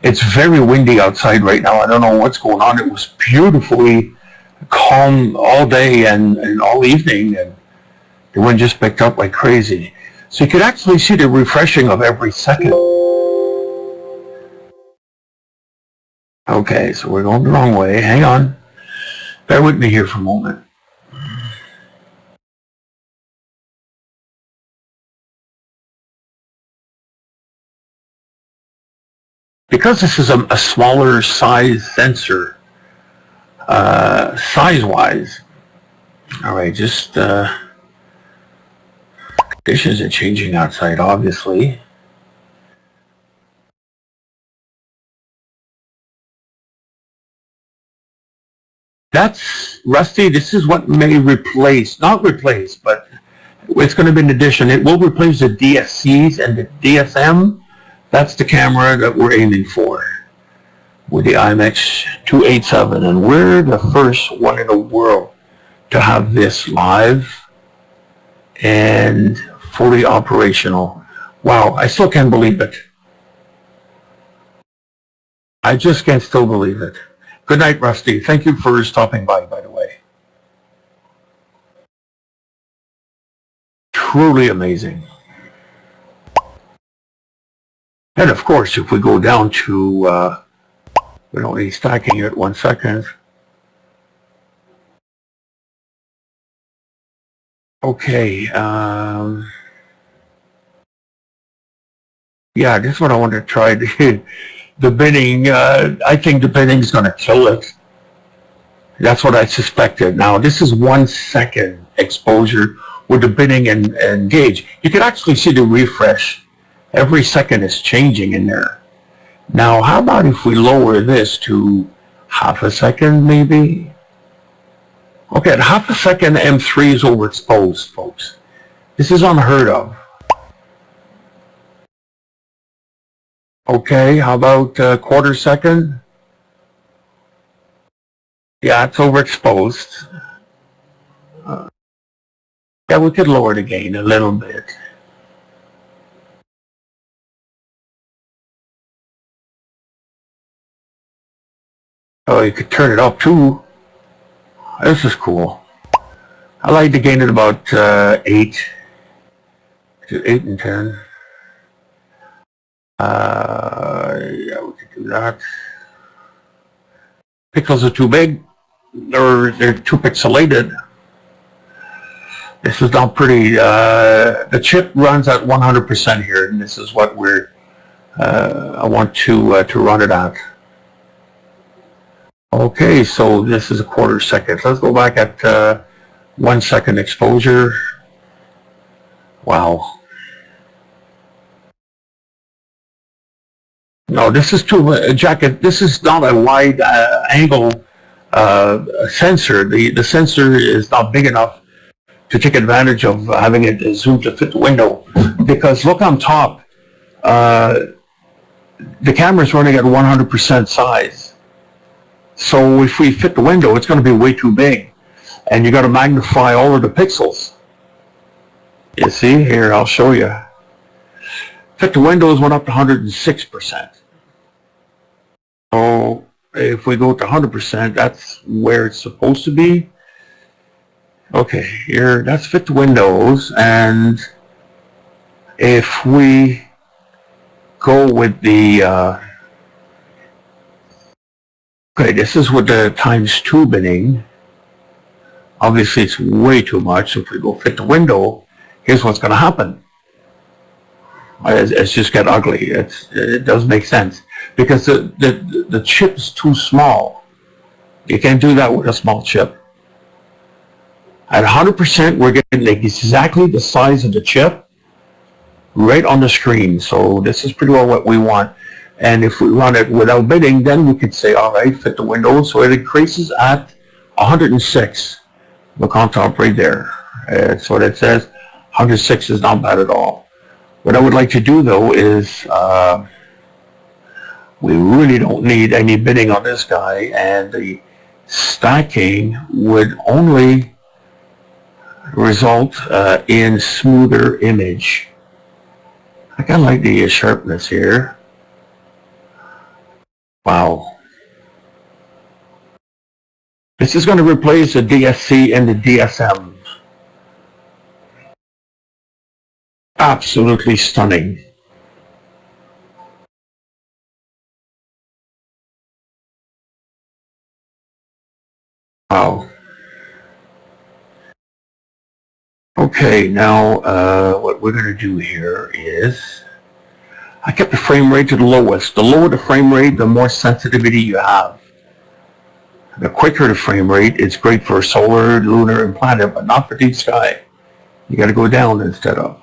It's very windy outside right now. I don't know what's going on. It was beautifully calm all day and all evening, and the wind just picked up like crazy. So you could actually see the refreshing of every second. Okay, so we're going the wrong way. Hang on. Bear with me here for a moment. Because this is a smaller size sensor, size-wise, all right, just conditions are changing outside, obviously. That's, Rusty, this is what may replace, not replace, but it's going to be an addition. It will replace the DSCs and the DSM. That's the camera that we're aiming for with the IMX287. And we're the first one in the world to have this live and fully operational. Wow, I still can't believe it. I just can't still believe it. Good night, Rusty. Thank you for stopping by the way. Truly amazing. And of course, if we go down to, we don't need stacking it, 1 second. Okay, yeah, this is what I want to try. The binning, I think the binning is going to kill it. That's what I suspected. Now, this is 1 second exposure with the binning and gauge. You can actually see the refresh. Every second is changing in there. Now, how about if we lower this to half a second, maybe? Okay, at half a second, M3 is overexposed, folks. This is unheard of. Okay, how about a quarter second? Yeah, it's overexposed. Yeah, we could lower the gain a little bit. Oh, you could turn it up too. This is cool. I like to gain it about 8 to 8 and 10. Yeah, we could do that. Pixels are too big, or they're too pixelated. This is not pretty. The chip runs at 100% here, and this is what we're. I want to run it at. Okay, so this is a quarter second. Let's go back at 1 second exposure. Wow. No, this is too jacket. This is not a wide angle sensor. The sensor is not big enough to take advantage of having it zoom to fit the window. Because look on top, the camera is running at 100% size. So if we fit the window, it's going to be way too big. And you got to magnify all of the pixels. You see, here, I'll show you. Fit the windows went up to 106%. So if we go to 100%, that's where it's supposed to be. Okay, here, that's fit the windows. And if we go with the... okay, this is with the ×2 binning. Obviously, it's way too much. So if we go fit the window, here's what's going to happen. It's just get ugly. It does make sense because the chip is too small. You can't do that with a small chip. At 100%, we're getting like exactly the size of the chip right on the screen. So this is pretty well what we want. And if we run it without bidding, then we could say, all right, fit the window. So it increases at 106. Look on top right there. That's what it says. 106 is not bad at all. What I would like to do, though, is we really don't need any bidding on this guy, and the stacking would only result in smoother image. I kind of like the sharpness here. Wow. This is going to replace the DSC and the DSM. Absolutely stunning. Wow. Okay, now what we're going to do here is, I kept the frame rate to the lowest. The lower the frame rate, the more sensitivity you have. The quicker the frame rate, it's great for solar, lunar, and planet, but not for deep sky. You got to go down instead of.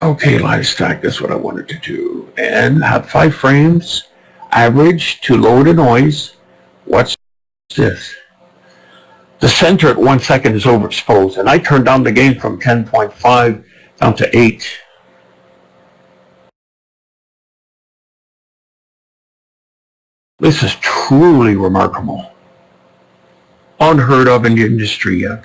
Okay, live stack, that's what I wanted to do. And have 5 frames, average to lower the noise. What's this? The center at 1 second is overexposed, and I turned down the gain from 10.5 down to 8. This is truly remarkable. Unheard of in the industry yet.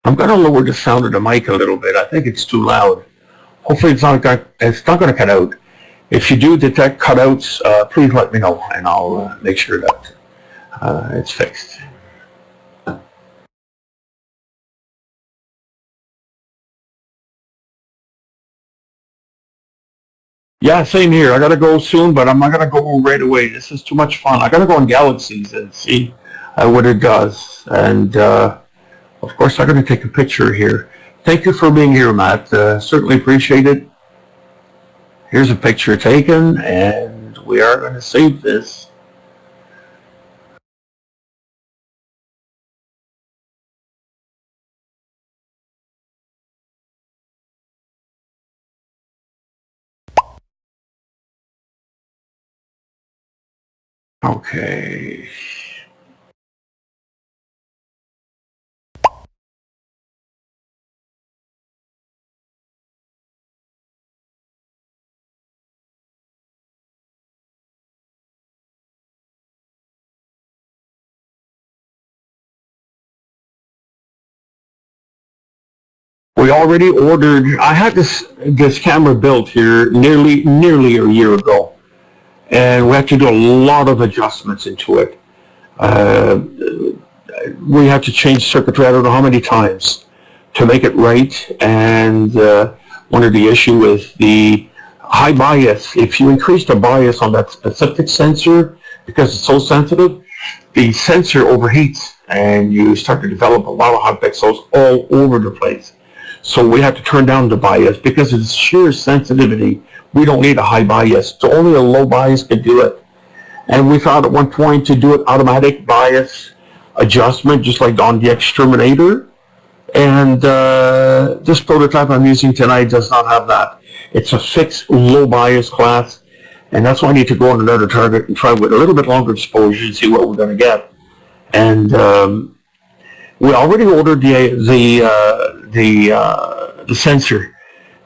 I'm going to lower the sound of the mic a little bit. I think it's too loud. Hopefully it's not going to cut out. If you do detect cutouts, please let me know, and I'll make sure that it's fixed. Yeah, same here. I got to go soon, but I'm not going to go right away. This is too much fun. I got to go on galaxies and see what it does. And of course, I'm going to take a picture here. Thank you for being here, Matt. Certainly appreciate it. Here's a picture taken, and we are going to save this. Okay. We already ordered. I had this camera built here nearly a year ago, and we had to do a lot of adjustments into it. We had to change circuitry I don't know how many times to make it right, and one of the issue is the high bias. If you increase the bias on that specific sensor, because it's so sensitive, the sensor overheats, and you start to develop a lot of hot pixels all over the place. So we have to turn down the bias because of its sheer sensitivity. We don't need a high bias. So only a low bias can do it. And we thought at one point to do an automatic bias adjustment, just like on the Exterminator. And this prototype I'm using tonight does not have that. It's a fixed low bias class. And that's why I need to go on another target and try with a little bit longer exposure and see what we're going to get. And we already ordered the sensor.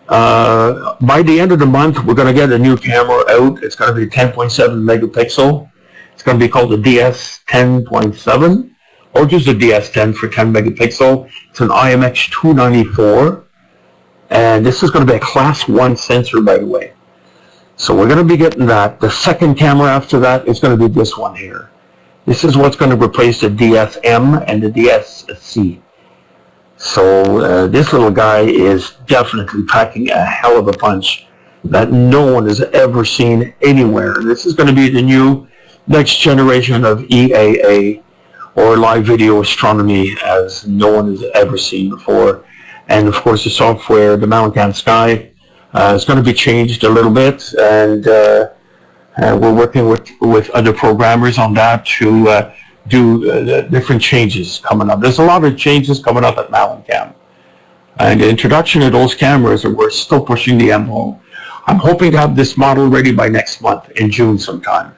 By the end of the month, we're going to get a new camera out. It's going to be 10.7 megapixel. It's going to be called the DS10.7, or just the DS10 for 10 megapixel. It's an IMX287, and this is going to be a class 1 sensor, by the way. So we're going to be getting that. The second camera after that is going to be this one here. This is what's going to replace the DSM and the DSC. So this little guy is definitely packing a hell of a punch that no one has ever seen anywhere. This is going to be the new next generation of EAA, or live video astronomy, as no one has ever seen before. And of course the software, the Mallin Sky, is going to be changed a little bit, and we're working with other programmers on that to do different changes coming up. There's a lot of changes coming up at Mallin. And the introduction of those cameras, we're still pushing the envelope. I'm hoping to have this model ready by next month, in June sometime.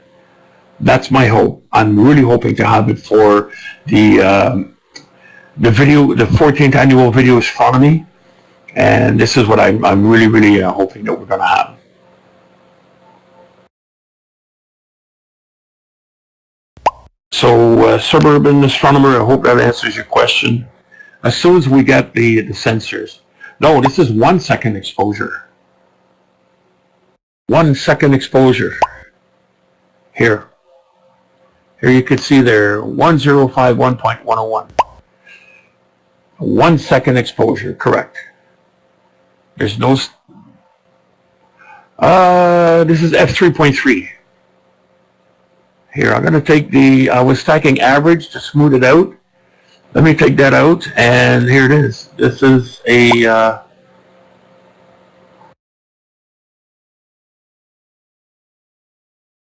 That's my hope. I'm really hoping to have it for the 14th annual video astronomy. And this is what I'm really hoping that we're going to have. So suburban astronomer, I hope that answers your question. As soon as we get the sensors. No, this is 1 second exposure. 1 second exposure. Here. Here you can see there, 1051.101. 1 second exposure, correct. There's no, this is F3.3. Here, I'm going to take the, I was stacking average to smooth it out. Let me take that out, and here it is. This is a,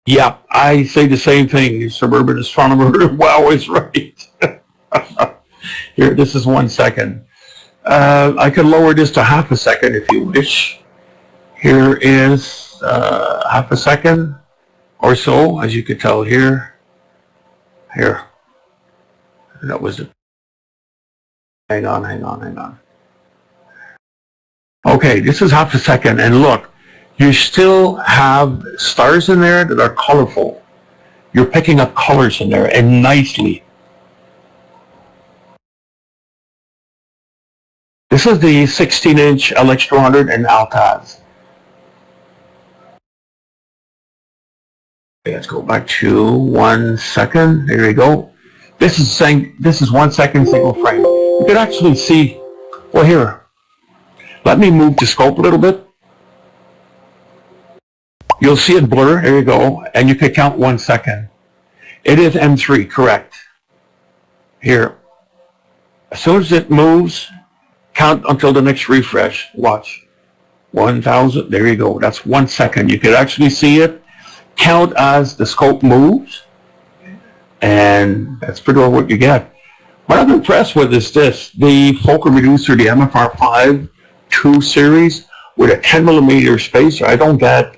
yeah, I say the same thing. Suburban astronomer, wow, is right. Here, this is 1 second. I can lower this to half a second if you wish. Here is half a second or so, as you can tell here. Here. That was it. Hang on. Okay, this is half a second, and look, you still have stars in there that are colorful. You're picking up colors in there, and nicely. This is the 16-inch LX200 and Altaz. Okay, let's go back to 1 second. There you go. This is saying this is 1 second single frame. You can actually see. Well, here. Let me move the scope a little bit. You'll see it blur. There you go, and you can count 1 second. It is M3, correct. Here. As soon as it moves, count until the next refresh. Watch. 1,000. There you go. That's 1 second. You can actually see it. Count as the scope moves, and that's pretty well what you get. What I'm impressed with is this, the focal reducer, the MFR5 2 series with a 10mm spacer. I don't get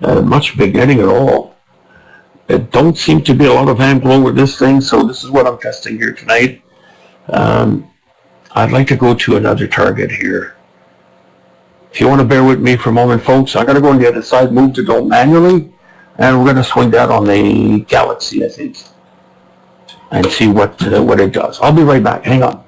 much beginning at all. It don't seem to be a lot of anglo with this thing, so this is what I'm testing here tonight. I'd like to go to another target here. If you want to bear with me for a moment, folks, I'm going to go on the other side, move the dome manually, and we're going to swing that on the Galaxy, I think, and see what it does. I'll be right back. Hang on.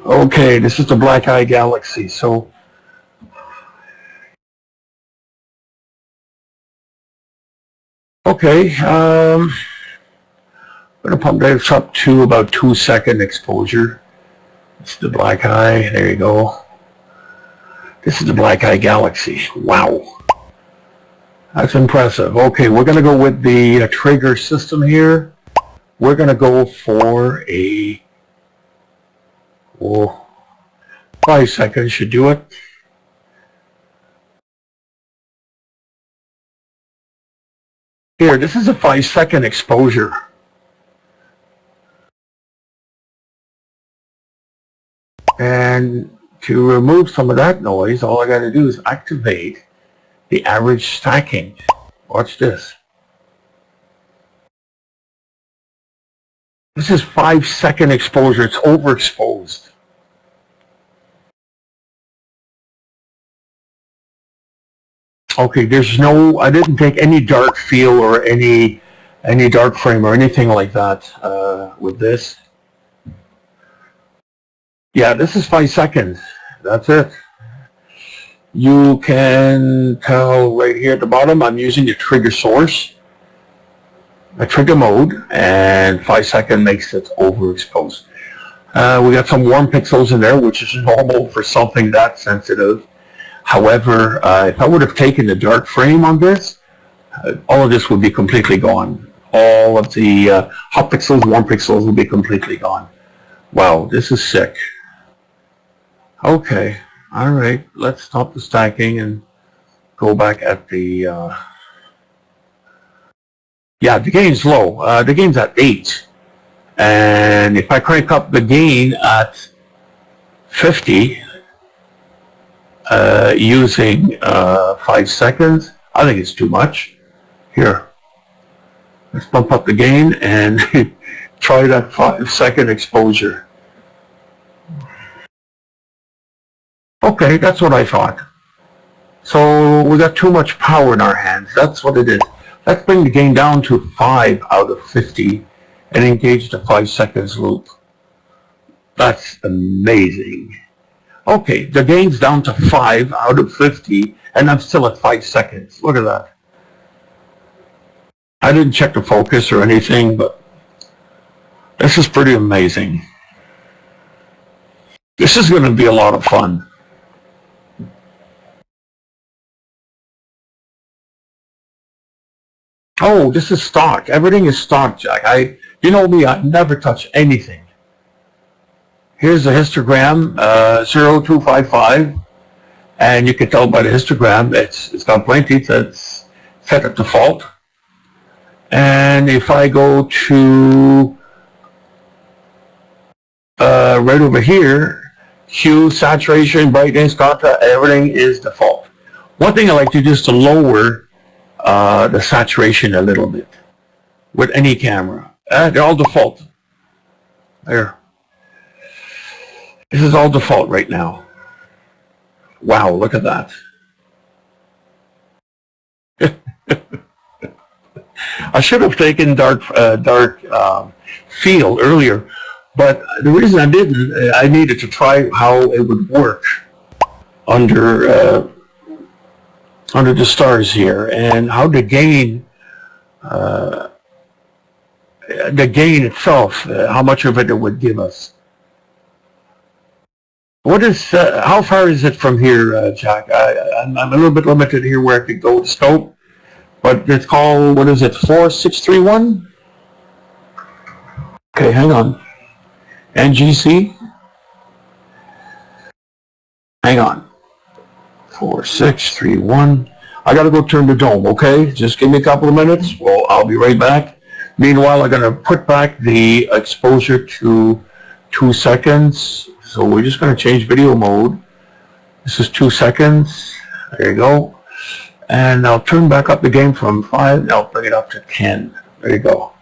Okay, this is the Black Eye Galaxy. So, okay, I'm going to pump this up to about 2 second exposure. This is the Black Eye. There you go. This is the Black Eye Galaxy. Wow. That's impressive. Okay, we're going to go with the trigger system here. We're going to go for a 5 seconds should do it. Here, this is a 5 second exposure. And to remove some of that noise, all I got to do is activate the average stacking. Watch this. This is 5 second exposure. It's overexposed. Okay, there's no, I didn't take any dark field or any dark frame or anything like that with this. Yeah, this is 5 seconds. That's it. You can tell right here at the bottom, I'm using the trigger source, a trigger mode, and 5 second makes it overexposed. We got some warm pixels in there, which is normal for something that sensitive. However, if I would have taken the dark frame on this, all of this would be completely gone. All of the hot pixels, warm pixels would be completely gone. Wow, this is sick. Okay, all right, let's stop the stacking and go back at the, yeah, the gain's low. The gain's at 8. And if I crank up the gain at 50, using 5 seconds, I think it's too much. Here, let's bump up the gain and try that 5-second exposure. Okay, that's what I thought. So we got too much power in our hands. That's what it is. Let's bring the gain down to 5 out of 50 and engage the 5 seconds loop. That's amazing. Okay, the gain's down to 5 out of 50 and I'm still at 5 seconds. Look at that. I didn't check the focus or anything, but this is pretty amazing. This is going to be a lot of fun. Oh, this is stock. Everything is stock, Jack. You know me, I never touch anything. Here's the histogram, 0255, and you can tell by the histogram it's got plenty. It's set at default. And if I go to right over here, hue, saturation, brightness, contrast, everything is default. One thing I like to do is to lower the saturation a little bit with any camera. They're all default. There. This is all default right now. Wow, look at that. I should have taken dark field earlier, but the reason I didn't, I needed to try how it would work under the stars here, and how the gain itself, how much of it would give us. What is, how far is it from here, Jack? I'm a little bit limited here where I could go to scope, but it's called, what is it, 4631? Okay, hang on. NGC? Hang on. 4631. I gotta go turn the dome, okay? Just give me a couple of minutes. Well, I'll be right back. Meanwhile, I'm gonna put back the exposure to 2 seconds. So we're just gonna change video mode. This is 2 seconds. There you go. And I'll turn back up the gain from 5, and I'll bring it up to 10. There you go.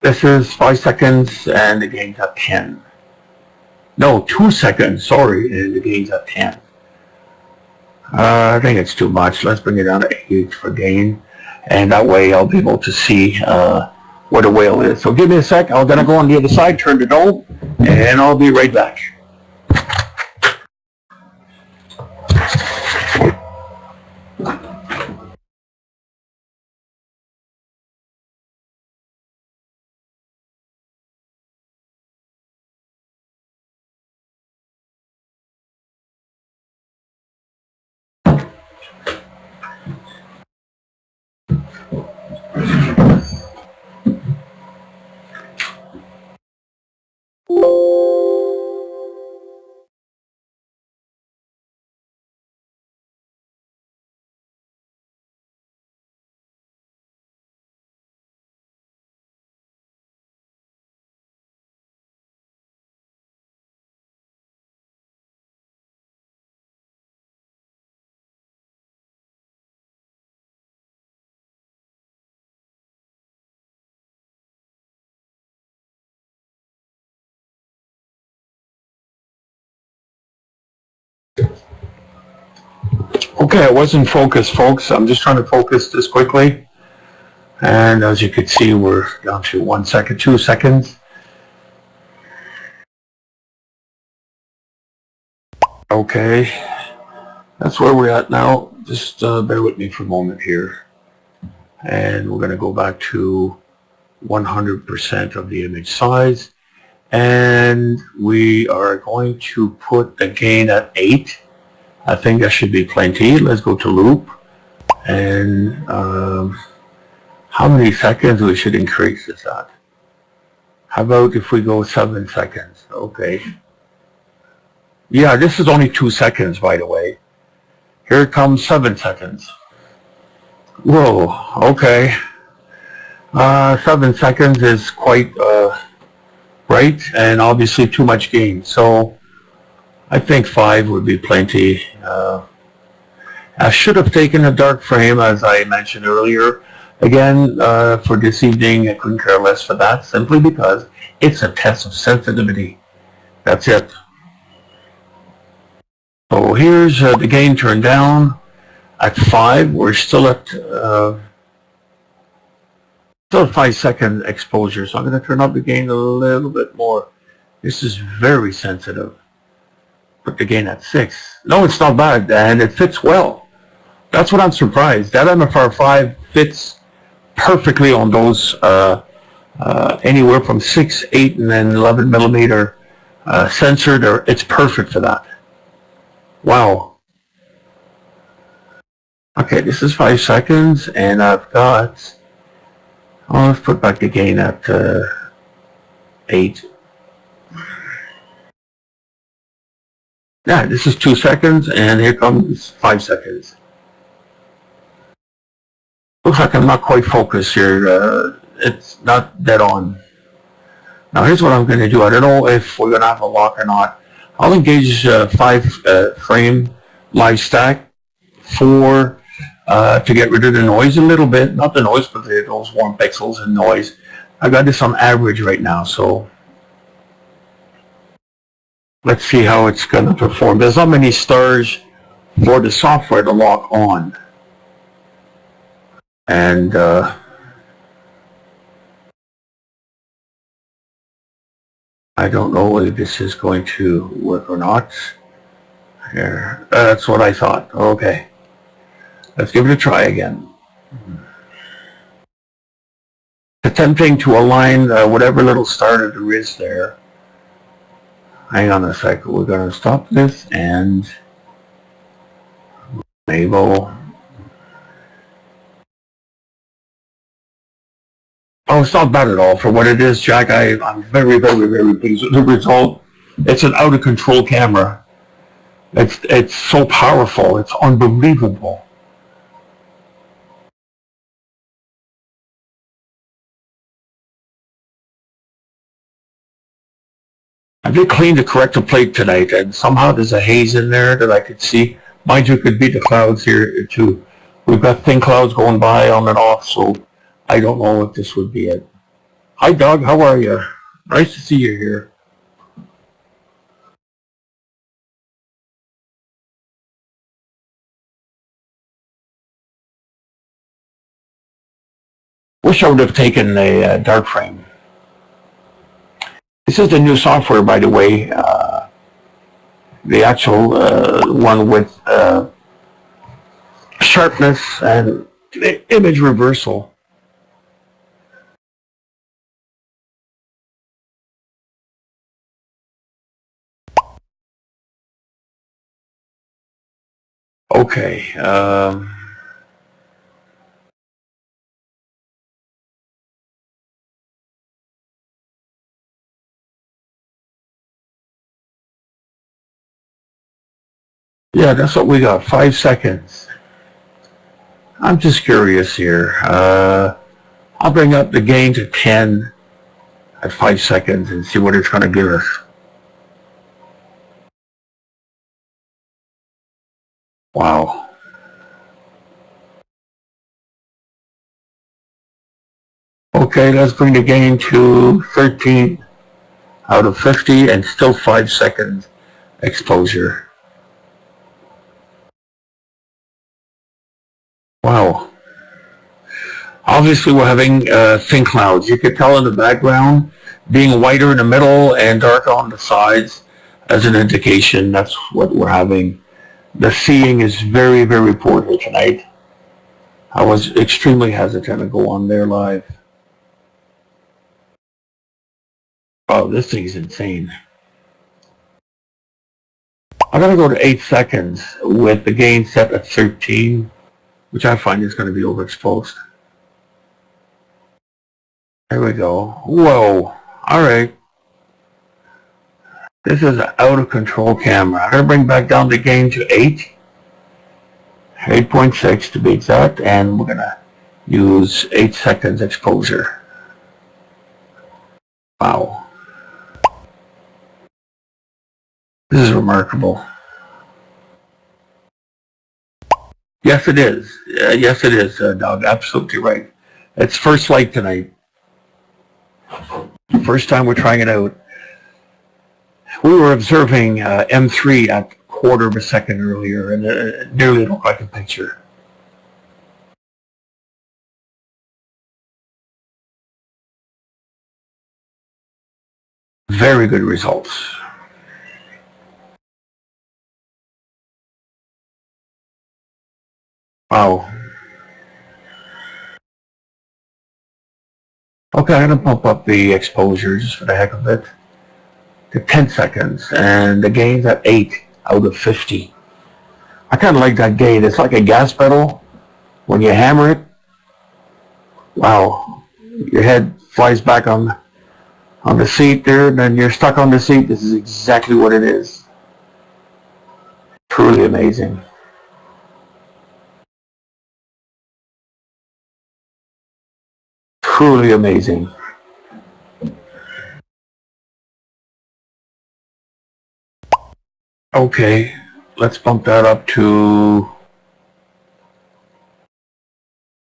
This is 5 seconds, and the gain's at 10. No, 2 seconds, sorry, and the gain's at 10. I think it's too much. Let's bring it down to 8 for gain, and that way I'll be able to see where the whale is. So give me a sec. I'm gonna go on the other side, turn the dome, and I'll be right back. Okay, I wasn't focused, folks. I'm just trying to focus this quickly. And as you can see, we're down to 1 second, 2 seconds. Okay, that's where we're at now. Just bear with me for a moment here. And we're going to go back to 100% of the image size. And we are going to put the gain at 8. I think that should be plenty. Let's go to loop. And how many seconds we should increase this at? How about if we go 7 seconds? Okay. Yeah, this is only 2 seconds, by the way. Here comes 7 seconds. Whoa, okay. 7 seconds is quite bright and obviously too much gain. So I think 5 would be plenty. I should have taken a dark frame, as I mentioned earlier. Again, for this evening, I couldn't care less for that, simply because it's a test of sensitivity. That's it. So here's the gain turned down. At 5, we're still at 5-second exposure. So I'm going to turn up the gain a little bit more. This is very sensitive. Put the gain at 6. No, it's not bad, and it fits well. That's what I'm surprised. That MFR5 fits perfectly on those anywhere from 6, 8, and then 11 millimeter sensor. It's perfect for that. Wow. Okay, this is 5 seconds, and I've got, let's put back the gain at 8. Yeah, this is 2 seconds, and here comes 5 seconds. Looks like I'm not quite focused here. It's not dead on. Now here's what I'm going to do. I don't know if we're going to have a lock or not. I'll engage 5 frame live stack to get rid of the noise a little bit. Not the noise, but those warm pixels and noise. I got this on average right now, so let's see how it's going to perform. There's not many stars for the software to lock on. And I don't know if this is going to work or not. Here, that's what I thought. Okay, let's give it a try again. Attempting to align whatever little star that there is there. Hang on a second. We're going to stop this and enable. Oh, it's not bad at all for what it is, Jack. I'm very, very, very pleased with the result. It's an out-of-control camera. It's so powerful. It's unbelievable. I did clean the corrector plate tonight, and somehow there's a haze in there that I could see. Mind you, it could be the clouds here too. We've got thin clouds going by on and off, so I don't know if this would be it. Hi, Doug. How are you? Nice to see you here. Wish I would have taken a dark frame. This is the new software, by the way. The actual one with sharpness and image reversal. Okay. Yeah, that's what we got. 5 seconds. I'm just curious here. I'll bring up the gain to 10 at 5 seconds and see what it's going to give us. Wow. Okay, let's bring the gain to 13 out of 50 and still 5 seconds exposure. Wow. Obviously we're having thin clouds. You could tell in the background being whiter in the middle and darker on the sides as an indication that's what we're having. The seeing is very, very poor here tonight. I was extremely hesitant to go on there live. Oh, this thing's insane. I'm going to go to 8 seconds with the gain set at 13. which I find is going to be overexposed. There we go. Whoa. All right. This is an out of control camera. I'm going to bring back down the gain to 8. 8.6 to be exact. And we're going to use 8 seconds exposure. Wow. This is remarkable. Yes, it is. Yes, it is, Doug. Absolutely right. It's first light tonight. First time we're trying it out. We were observing M3 at quarter of a second earlier, and it nearly looked like a picture. Very good results. Wow. Okay, I'm going to pump up the exposure just for the heck of it to 10 seconds, and the gain's at 8 out of 50. I kind of like that gain. It's like a gas pedal. When you hammer it, wow, your head flies back on the seat there, and then you're stuck on the seat. This is exactly what it is. Truly amazing. Truly amazing. Okay, let's bump that up to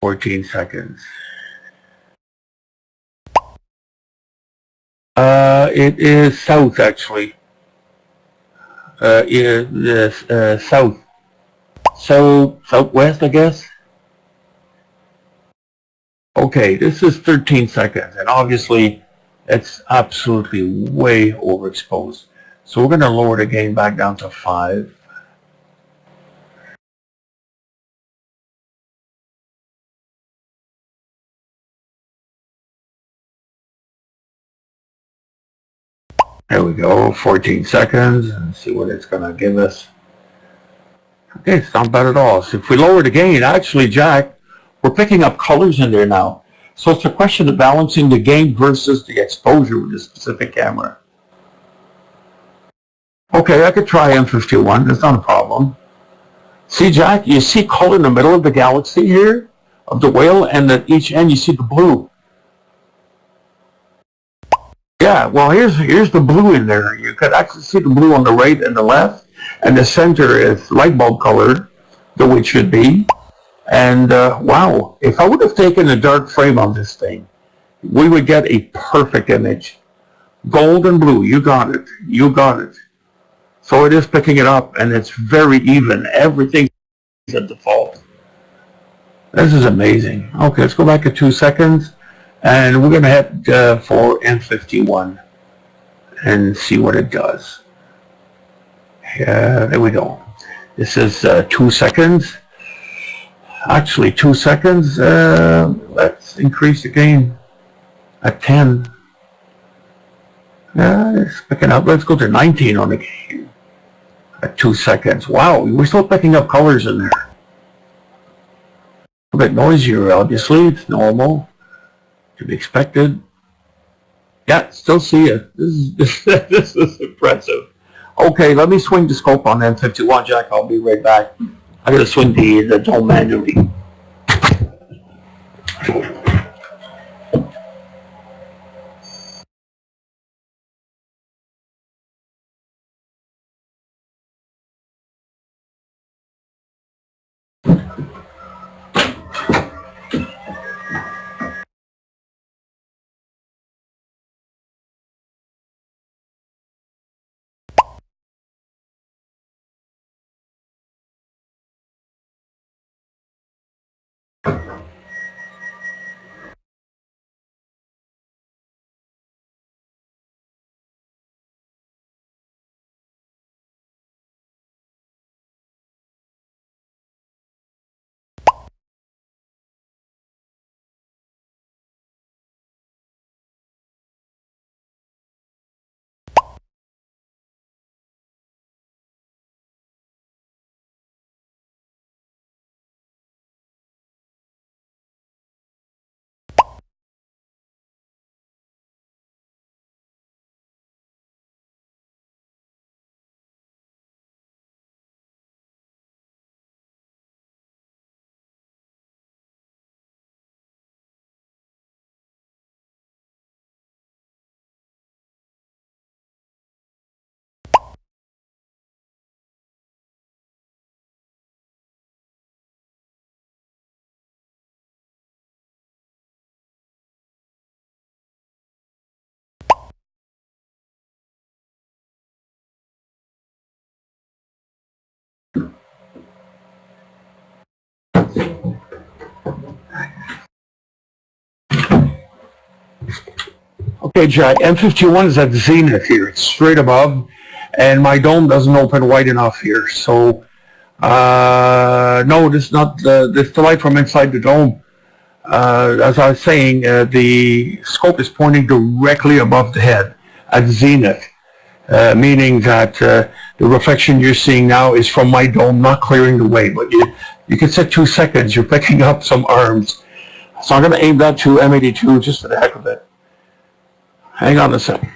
14 seconds. It is south, actually. South. Southwest, I guess. Okay, this is 13 seconds, and obviously it's absolutely way overexposed. So we're going to lower the gain back down to 5. There we go, 14 seconds, and see what it's going to give us. Okay, it's not bad at all. So if we lower the gain, actually, Jack, we're picking up colors in there now. So it's a question of balancing the gain versus the exposure with a specific camera. Okay, I could try M51. That's not a problem. See, Jack, you see color in the middle of the galaxy here, of the whale, and at each end you see the blue. Yeah, well, here's the blue in there. You could actually see the blue on the right and the left, and the center is light bulb colored, the way it should be. And wow, if I would have taken a dark frame on this thing, we would get a perfect image. Gold and blue, you got it. You got it. So it is picking it up, and it's very even. Everything's at default. This is amazing. Okay, let's go back to 2 seconds, and we're going to head for M51 and see what it does. Yeah, there we go. This is 2 seconds. Actually, 2 seconds. Let's increase the gain at 10. It's picking up. Let's go to 19 on the gain at 2 seconds. Wow, we're still picking up colors in there. A bit noisier, obviously. It's normal. To be expected. Yeah, still see it. This is impressive. Okay, let me swing the scope on M51, Jack. I'll be right back. I gotta swing the dome manually. Okay, Jack, M51 is at zenith here. It's straight above, and my dome doesn't open wide enough here. So, no, this is not this the light from inside the dome. As I was saying, the scope is pointing directly above the head at zenith, meaning that the reflection you're seeing now is from my dome, not clearing the way. But you can set 2 seconds. You're picking up some arms. So I'm going to aim that to M82 just for the heck of it. Hang on a second.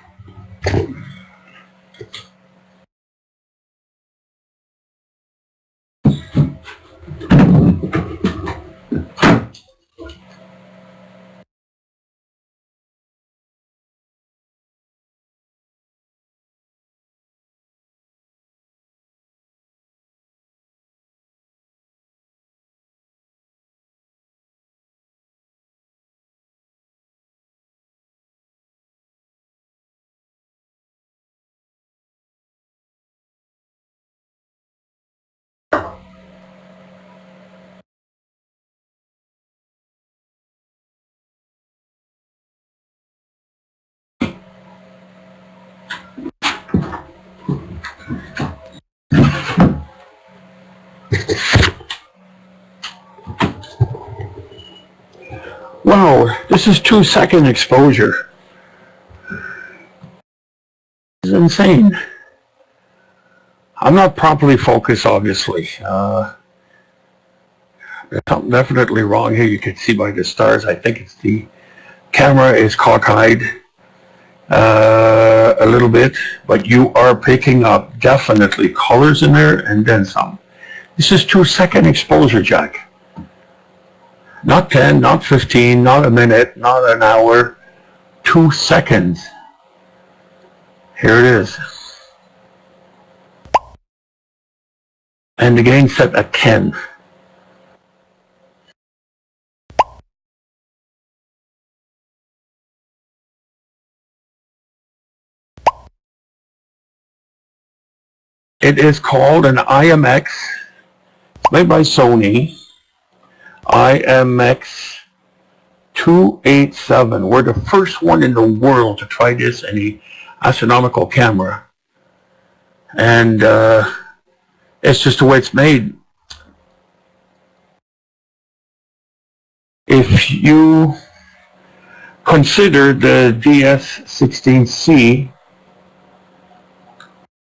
Wow, this is 2-second exposure. This is insane. I'm not properly focused, obviously. There's something definitely wrong here. You can see by the stars. I think it's the camera is cockeyed a little bit, but you are picking up definitely colors in there and then some. This is 2-second exposure, Jack. Not 10, not 15, not a minute, not an hour. 2 seconds. Here it is. And the gain set at 10. It is called an IMX, made by Sony. IMX287. We're the first one in the world to try this in the astronomical camera. And it's just the way it's made. If you consider the DS16C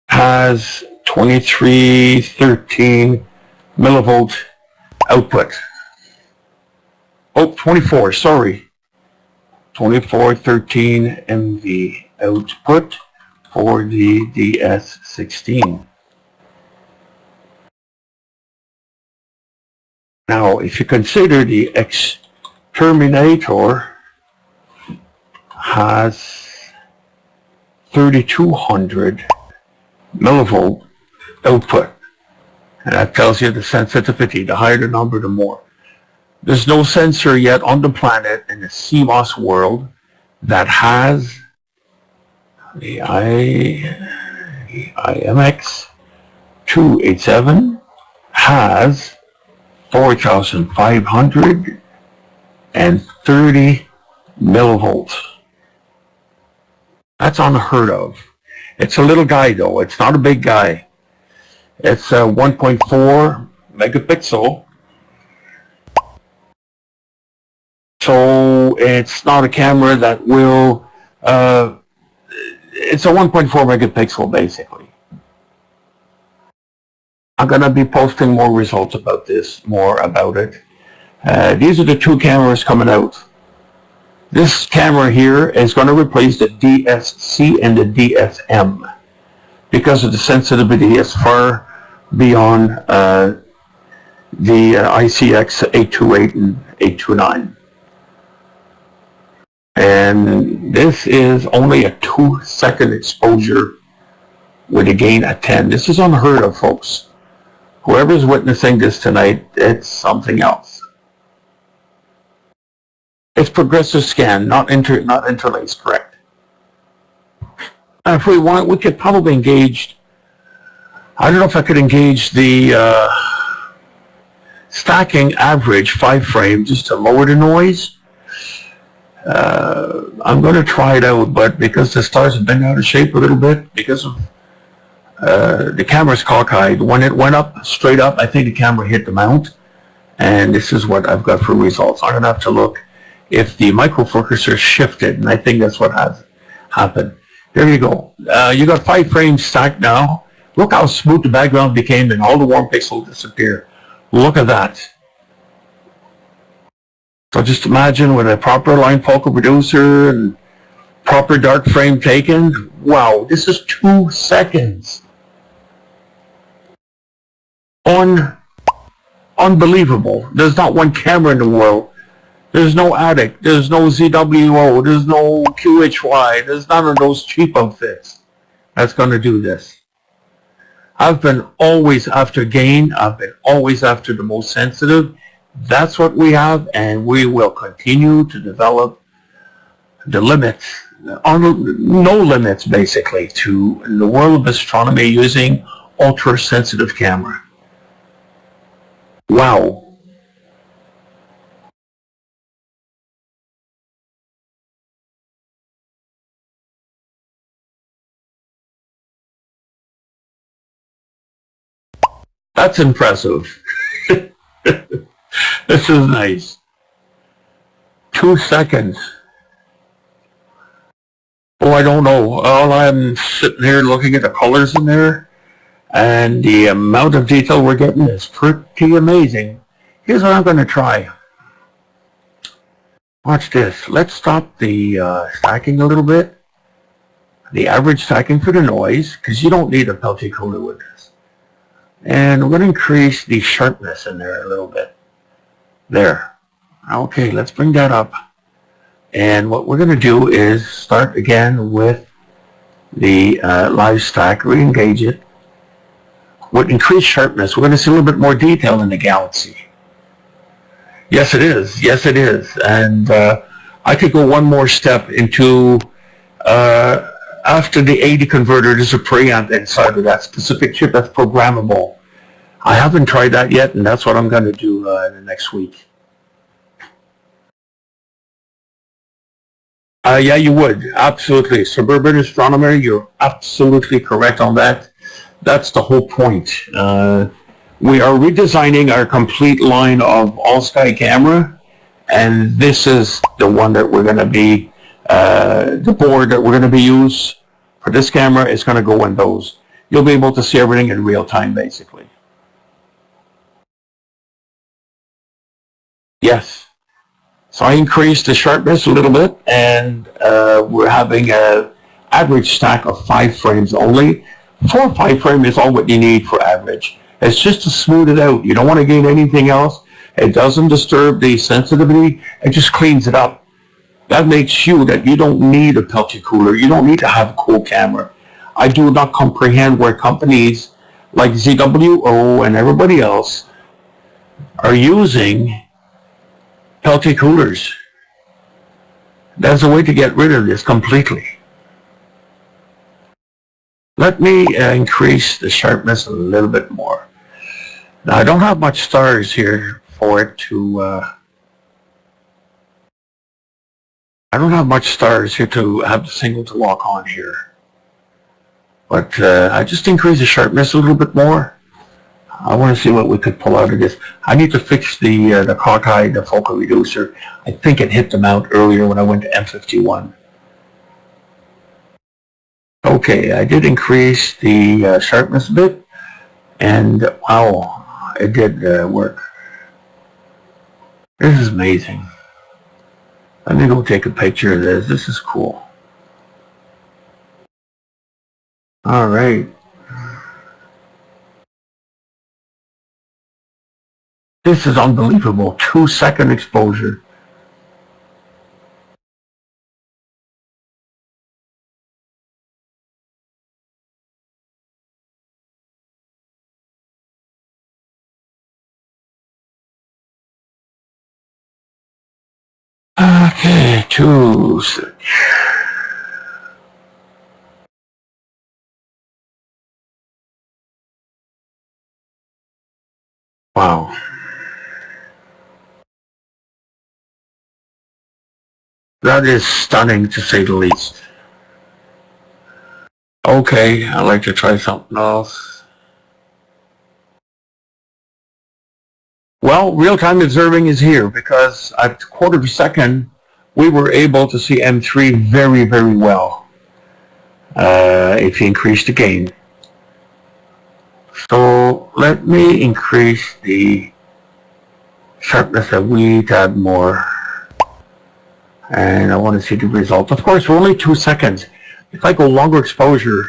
has 2313 millivolt output. Oh, 24, sorry. 2413 MV output for the DS16. Now, if you consider the Exterminator has 3200 millivolt output, and that tells you the sensitivity. The higher the number, the more. There's no sensor yet on the planet in the CMOS world that has the IMX287 has 4,530 millivolts. That's unheard of. It's a little guy though. It's not a big guy. It's a 1.4 megapixel. So it's not a camera that will, it's a 1.4 megapixel basically. I'm going to be posting more results about this, more about it. These are the two cameras coming out. This camera here is going to replace the DSC and the DSM because of the sensitivity is far beyond the ICX 828 and 829. And this is only a 2-second exposure with a gain at 10. This is unheard of, folks. Whoever's witnessing this tonight, it's something else. It's progressive scan, not interlaced, correct. And if we want, we could probably engage, I don't know if I could engage the stacking average 5 frame just to lower the noise. I'm going to try it out, but because the stars have been out of shape a little bit because of the camera's cockeyed. When it went up, straight up, I think the camera hit the mount, and this is what I've got for results. I'm going to have to look if the microfocuser shifted, and I think that's what has happened. There you go. You got 5 frames stacked now. Look how smooth the background became and all the warm pixels disappear. Look at that. So just imagine with a proper line focal reducer and proper dark frame taken. Wow, this is 2 seconds. Unbelievable. There's not one camera in the world. There's no Attic. There's no ZWO. There's no QHY. There's none of those cheap outfits that's going to do this. I've been always after gain. I've been always after the most sensitive. That's what we have, and we will continue to develop the limits, no limits basically, to the world of astronomy using ultra-sensitive camera. Wow. That's impressive. This is nice. 2 seconds. Oh, I don't know. All I'm sitting here looking at the colors in there, and the amount of detail we're getting is pretty amazing. Here's what I'm going to try. Watch this. Let's stop the stacking a little bit. The average stacking for the noise, because you don't need a Peltier cooler with this. And we're going to increase the sharpness in there a little bit. There. Okay, let's bring that up. And what we're going to do is start again with the live stack, re-engage it. With increased sharpness, we're going to see a little bit more detail in the galaxy. Yes, it is. Yes, it is. And I could go one more step into, after the 80 converter, there's a preamp inside of that specific chip that's programmable. I haven't tried that yet, and that's what I'm going to do in the next week. Yeah, you would. Absolutely. Suburban astronomer, you're absolutely correct on that. That's the whole point. We are redesigning our complete line of all-sky camera, and this is the one that we're going to be, the board that we're going to be used for this camera is going to go in those. You'll be able to see everything in real time, basically. Yes. So I increased the sharpness a little bit, and we're having an average stack of 5 frames only. 4 or 5 frames is all what you need for average. It's just to smooth it out. You don't want to gain anything else. It doesn't disturb the sensitivity. It just cleans it up. That makes sure that you don't need a Peltier cooler. You don't need to have a cool camera. I do not comprehend where companies like ZWO and everybody else are using Peltier coolers. There's a way to get rid of this completely. Let me increase the sharpness a little bit more. Now, I don't have much stars here for it to, I don't have much stars here to have the signal to lock on here. But I just increase the sharpness a little bit more. I want to see what we could pull out of this. I need to fix the cockeye, the focal reducer. I think it hit the mount earlier when I went to M51. Okay, I did increase the sharpness a bit, and wow, it did work. This is amazing. Let me go take a picture of this. This is cool. All right. This is unbelievable. 2-second exposure. Okay, 2. Wow. That is stunning, to say the least. Okay, I'd like to try something else. Well, real-time observing is here because at quarter of a second, we were able to see M3 very, very well if you increase the gain. So let me increase the sharpness a wee tad more. And I want to see the result. Of course, we're only 2 seconds. If I go longer exposure,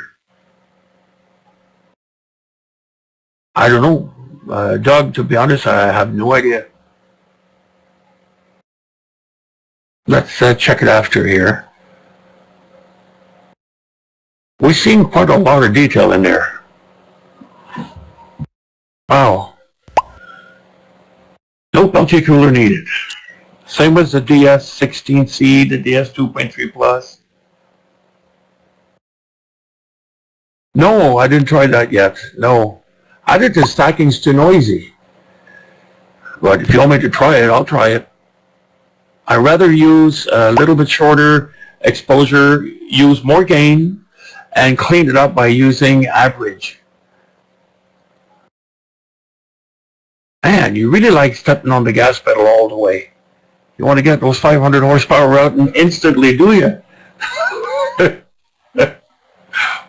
I don't know. Doug, to be honest, I have no idea. Let's check it after here. We've seen quite a lot of detail in there. Wow. No Peltier cooler needed. Same as the DS16C, the DS2.3 Plus. No, I didn't try that yet. No. I think the stacking's too noisy. But if you want me to try it, I'll try it. I'd rather use a little bit shorter exposure, use more gain, and clean it up by using average. Man, you really like stepping on the gas pedal all the way. You want to get those 500 horsepower out and instantly, do you?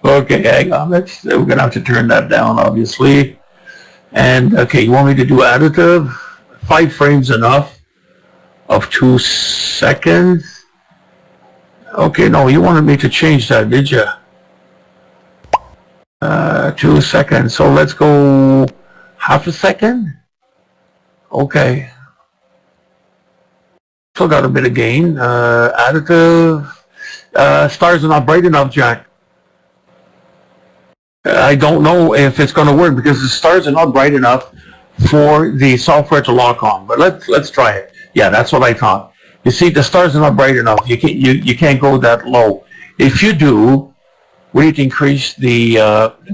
Okay, hang on. We're going to have to turn that down, obviously. And, okay, you want me to do additive? 5 frames enough of 2 seconds. Okay, no, you wanted me to change that, did you? 2 seconds. So let's go half a second. Okay. Still got a bit of gain. Additive. Stars are not bright enough, Jack. I don't know if it's going to work because the stars are not bright enough for the software to lock on. But let's try it. Yeah, that's what I thought. You see, the stars are not bright enough. You can't go that low. If you do, we need to increase the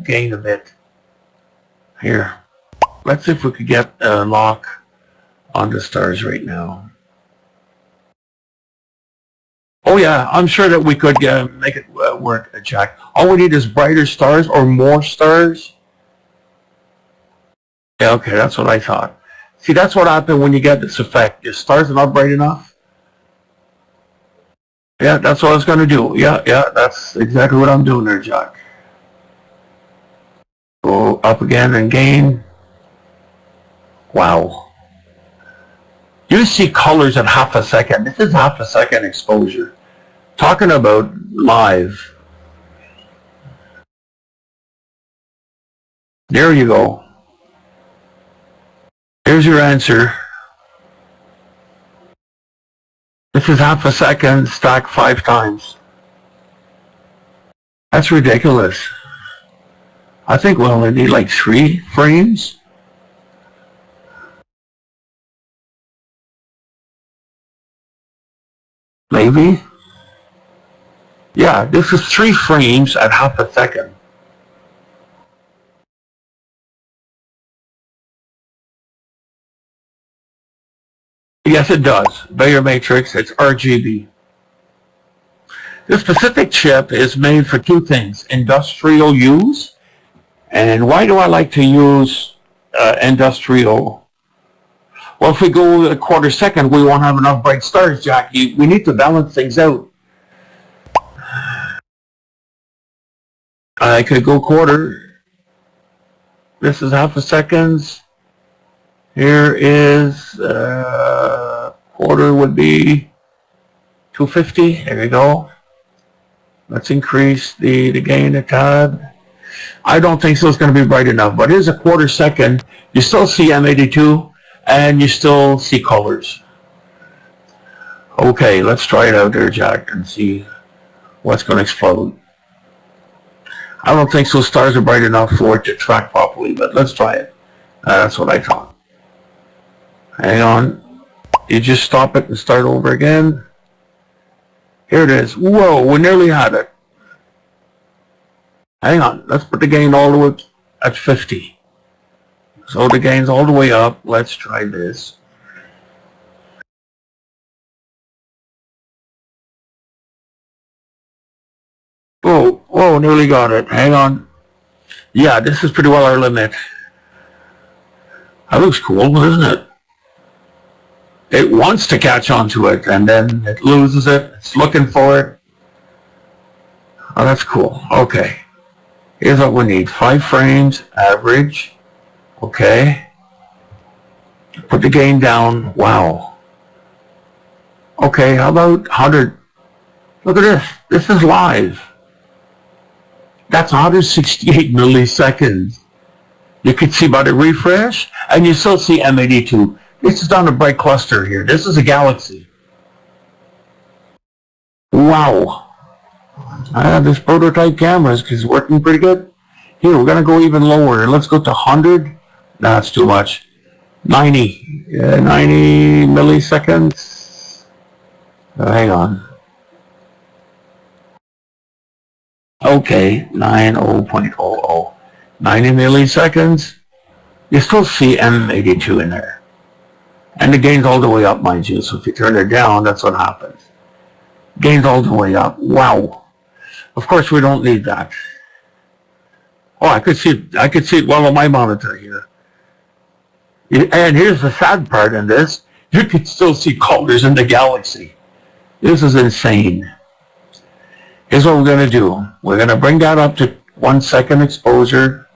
gain a bit. Here, let's see if we could get a lock on the stars right now. Oh yeah, I'm sure that we could make it work, Jack. All we need is brighter stars or more stars. Yeah, okay, that's what I thought. See, that's what happened when you get this effect. Your stars are not bright enough. Yeah, that's what I was going to do. Yeah, that's exactly what I'm doing there, Jack. Go up again and gain. Wow. You see colors at half a second. This is half a second exposure. Talking about live. There you go. Here's your answer. This is half a second stacked 5 times. That's ridiculous. I think we'll only need like 3 frames. Maybe. Yeah, this is 3 frames at half a second. Yes, it does. Bayer matrix, it's RGB. This specific chip is made for 2 things, industrial use. And why do I like to use industrial? Well, if we go a quarter second, we won't have enough bright stars, Jackie. We need to balance things out. I could go quarter. This is half a second. Here is quarter would be 250. There you go. Let's increase the gain a tad. I don't think so it's going to be bright enough, but it is a quarter second. You still see M82 and you still see colors. Okay, let's try it out there, Jack, and see what's going to explode. I don't think so stars are bright enough for it to track properly, but let's try it. That's what I thought. Hang on. You just stop it and start over again. Here it is. Whoa, we nearly had it. Hang on. Let's put the gain all the way at 50. So the gain's all the way up. Let's try this. Whoa, whoa, nearly got it. Hang on. Yeah, this is pretty well our limit. That looks cool, doesn't it? It wants to catch onto it, and then it loses it. It's looking for it. Oh, that's cool. Okay. Here's what we need. 5 frames, average. Okay. Put the gain down. Wow. Okay, how about 100? Look at this. This is live. That's 168 milliseconds. You can see by the refresh, and you still see M82. This is on a bright cluster here. This is a galaxy. Wow. This prototype camera is working pretty good. Here, we're going to go even lower. Let's go to 100. No, that's too much. 90. 90 milliseconds. Hang on. Okay, 90.00. 90 milliseconds. You still see M82 in there. And the gain's all the way up, mind you. So if you turn it down, that's what happens. Gain's all the way up. Wow. Of course, we don't need that. Oh, I could see it well on my monitor here. And here's the sad part in this. You can still see colors in the galaxy. This is insane. Here's what we're going to do. We're going to bring that up to 1 second exposure.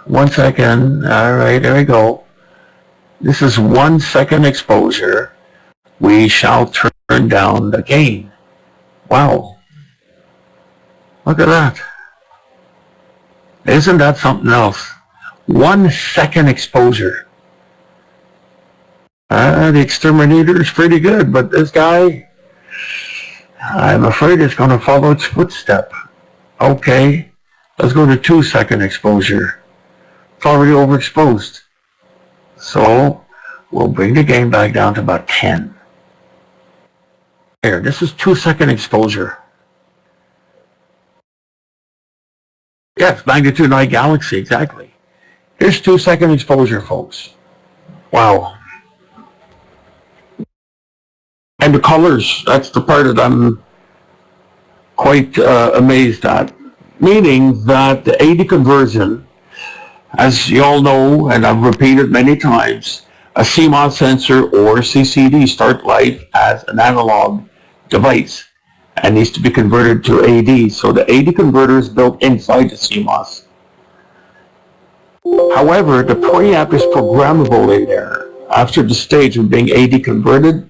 1 second. All right, there we go. This is 1 second exposure. We shall turn down the gain. Wow. Look at that. Isn't that something else? 1 second exposure. The exterminator is pretty good, but this guy, I'm afraid it's going to follow its footstep. Okay, let's go to 2 second exposure. It's already overexposed. So we'll bring the gain back down to about 10. There, this is 2 second exposure. Yes, magnitude 9 galaxy, exactly. Here's 2 second exposure, folks. Wow. And the colors, that's the part that I'm quite amazed at. Meaning that the AD conversion, as you all know, and I've repeated many times, a CMOS sensor or CCD start life as an analog device and needs to be converted to AD. So the AD converter is built inside the CMOS. However, the preamp is programmable in there after the stage of being AD converted.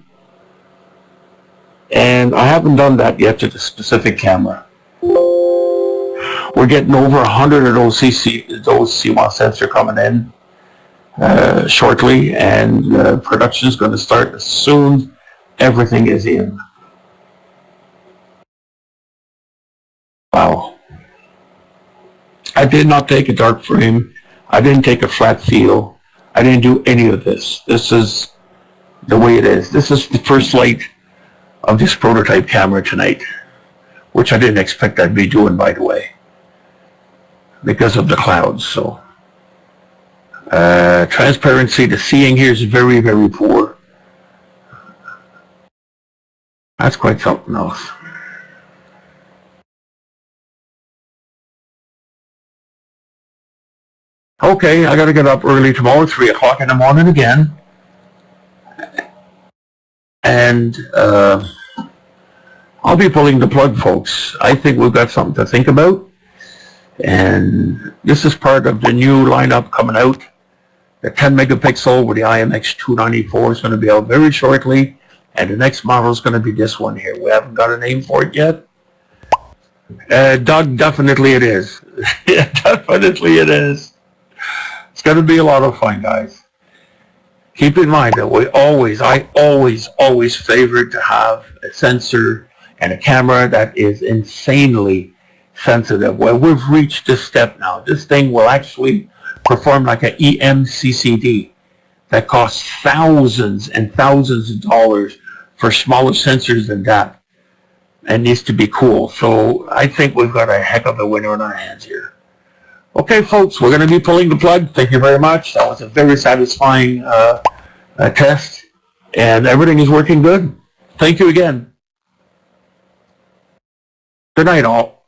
And I haven't done that yet to the specific camera. We're getting over 100 of those CMOS sensors coming in shortly, and production is going to start as soon as everything is in. Wow. I did not take a dark frame. I didn't take a flat field. I didn't do any of this. This is the way it is. This is the first light of this prototype camera tonight, which I didn't expect I'd be doing, by the way, because of the clouds. So transparency, the seeing here is very, very poor. That's quite something else. Okay, I got to get up early tomorrow, 3 o'clock in the morning again. And I'll be pulling the plug, folks. I think we've got something to think about. And this is part of the new lineup coming out. The 10 megapixel with the IMX287 is going to be out very shortly. And the next model is going to be this one here. We haven't got a name for it yet. Doug, definitely it is. Yeah, definitely it is. It's going to be a lot of fun, guys. Keep in mind that I always favor to have a sensor and a camera that is insanely sensitive. Well, we've reached this step now. This thing will actually perform like an EMCCD that costs thousands and thousands of dollars for smaller sensors than that, and needs to be cool. So I think we've got a heck of a winner on our hands here. Okay, folks, we're going to be pulling the plug. Thank you very much. That was a very satisfying test, and everything is working good. Thank you again. Good night, all.